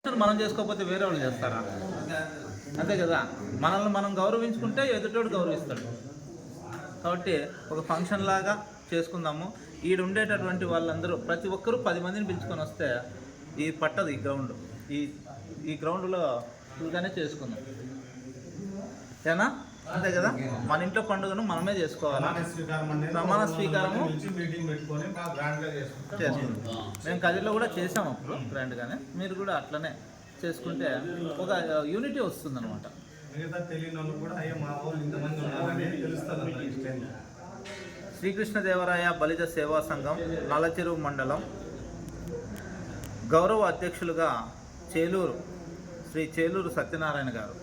మనం చేసుకోకపోతే వేరే వాళ్ళు చేస్తారా? అంతే కదా. మనల్ని మనం గౌరవించుకుంటే ఎదుటోడు గౌరవిస్తాడు. కాబట్టి ఒక ఫంక్షన్ లాగా చేసుకుందాము. ఈడ ఉండేటటువంటి వాళ్ళందరూ ప్రతి ఒక్కరూ 10 మందిని పిలుచుకొని వస్తే ఈ పట్టదు. ఈ గ్రౌండ్ ఈ గ్రౌండ్లో ఫుల్గానే చేసుకుందాం. ఏనా? అంతే కదా. మన ఇంట్లో పండుగను మనమే చేసుకోవాలి. ప్రమాణ స్వీకారము చేసుకుంటాం. మేము కదిలో కూడా చేసాము అప్పుడు గ్రాండ్గానే. మీరు కూడా అట్లనే చేసుకుంటే ఒక యూనిటీ వస్తుంది అనమాట. శ్రీకృష్ణదేవరాయ బలిజ సేవా సంఘం నల్లచెరువు మండలం గౌరవ అధ్యక్షులుగా శ్రీ చేలూరు సత్యనారాయణ గారు,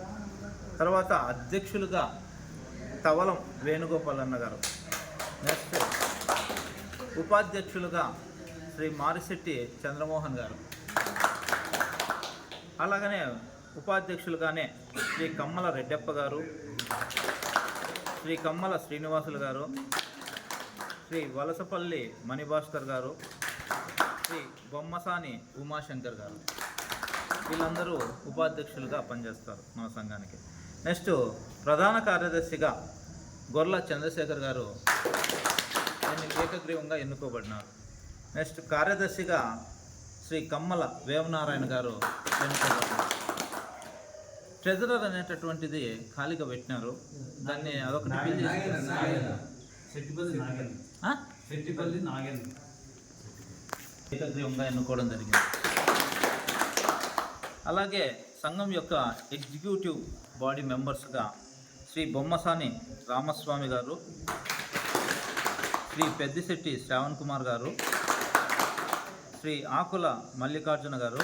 తర్వాత అధ్యక్షులుగా తవలం వేణుగోపాల్ అన్న గారు, నెక్స్ట్ ఉపాధ్యక్షులుగా శ్రీ మారిశెట్టి చంద్రమోహన్ గారు, అలాగనే ఉపాధ్యక్షులుగానే శ్రీ కమ్మల రెడ్డప్ప గారు, శ్రీ కమ్మల శ్రీనివాసులు గారు, శ్రీ వలసపల్లి మణిభాస్కర్ గారు, శ్రీ బొమ్మసాని ఉమాశంకర్ గారు, వీళ్ళందరూ ఉపాధ్యక్షులుగా పనిచేస్తారు మన సంఘానికి. నెక్స్ట్ ప్రధాన కార్యదర్శిగా గొర్ల చంద్రశేఖర్ గారు ఏకగ్రీవంగా ఎన్నుకోబడినారు. నెక్స్ట్ కార్యదర్శిగా శ్రీ కమ్మల వేమనారాయణ గారు ఎన్నుకోబడినారు. ట్రెజరర్ అనేటటువంటిది ఖాళీగా పెట్టినారు. దాన్ని అదొకటి ఏకగ్రీవంగా ఎన్నుకోవడం జరిగింది. అలాగే సంఘం యొక్క ఎగ్జిక్యూటివ్ బాడీ మెంబర్స్గా శ్రీ బొమ్మసాని రామస్వామి గారు, శ్రీ పెద్దిశెట్టి శ్రావణ్ కుమార్ గారు, శ్రీ ఆకుల మల్లికార్జున గారు,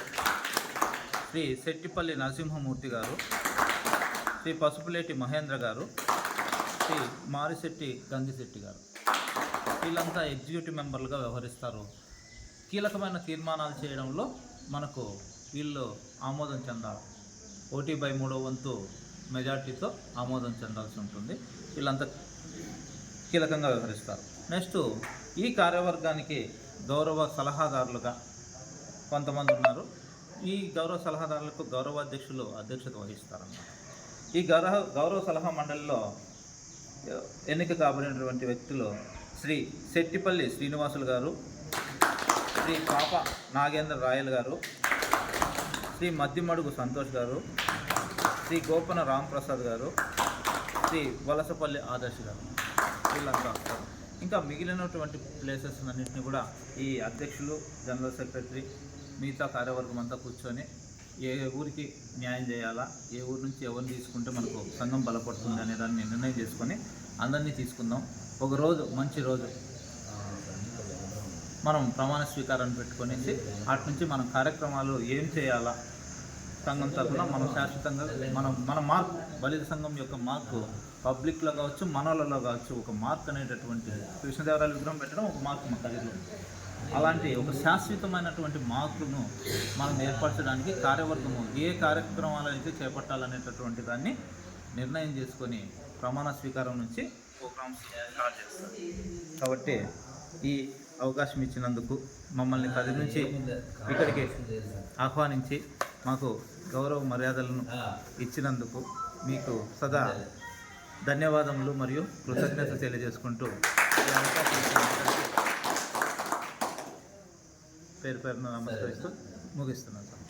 శ్రీ శెట్టిపల్లి నరసింహమూర్తి గారు, శ్రీ పసుపులేటి మహేంద్ర గారు, శ్రీ మారిశెట్టి గంగిశెట్టి గారు, వీళ్ళంతా ఎగ్జిక్యూటివ్ మెంబర్లుగా వ్యవహరిస్తారు. కీలకమైన తీర్మానాలు చేయడంలో మనకు వీళ్ళు ఆమోదం చెందాలి. 1/3 వంతు మెజార్టీతో ఆమోదం చెందాల్సి ఉంటుంది. వీళ్ళంతా కీలకంగా వ్యవహరిస్తారు. నెక్స్ట్ ఈ కార్యవర్గానికి గౌరవ సలహాదారులుగా కొంతమంది ఉన్నారు. ఈ గౌరవ సలహాదారులకు గౌరవాధ్యక్షులు అధ్యక్షత వహిస్తారన్నమాట. ఈ గౌరవ సలహా మండలిలో ఎన్నిక కాబడినటువంటి వ్యక్తులు శ్రీ శెట్టిపల్లి శ్రీనివాసులు గారు, శ్రీ పాప నాగేంద్ర రాయల్ గారు, శ్రీ మద్దిమడుగు సంతోష్ గారు, శ్రీ గోపన రాంప్రసాద్ గారు, శ్రీ వలసపల్లి ఆదర్శ్ గారు, వీళ్ళంతా వస్తారు. ఇంకా మిగిలినటువంటి ప్లేసెస్ అన్నింటినీ కూడా ఈ అధ్యక్షులు, జనరల్ సెక్రటరీ, మిగతా కార్యవర్గం అంతా కూర్చొని ఏ ఊరికి న్యాయం చేయాలా, ఏ ఊరి నుంచి ఎవరిని తీసుకుంటే మనకు సంఘం బలపడుతుంది అనే దాన్ని నిర్ణయం చేసుకొని అందరినీ తీసుకుందాం. ఒక రోజు మంచి రోజు మనం ప్రమాణ స్వీకారాన్ని పెట్టుకొనేసి అటు నుంచి మనం కార్యక్రమాలు ఏం చేయాలా, సంఘం తరఫున మనం శాశ్వతంగా మన మార్క్ బలిజ సంఘం యొక్క మార్కు పబ్లిక్లో కావచ్చు, మనలలో కావచ్చు, ఒక మార్క్ అనేటటువంటి కృష్ణదేవరాయల విగ్రహం పెట్టడం ఒక మార్క్ మా కదిలో. అలాంటి ఒక శాశ్వతమైనటువంటి మార్కును మనం ఏర్పరచడానికి కార్యవర్గము ఏ కార్యక్రమాలు అయితే చేపట్టాలనేటటువంటి దాన్ని నిర్ణయం చేసుకొని ప్రమాణ స్వీకారం నుంచి ప్రోగ్రామ్స్ స్టార్ట్ చేస్తారు. కాబట్టి ఈ అవకాశం ఇచ్చినందుకు, మమ్మల్ని 10 నుంచి ఇక్కడికి ఆహ్వానించి మాకు గౌరవ మర్యాదలను ఇచ్చినందుకు మీకు సదా ధన్యవాదములు మరియు కృతజ్ఞత తెలియజేసుకుంటూ పేరు పేరును నమస్కరిస్తూ ముగిస్తున్నాను సార్.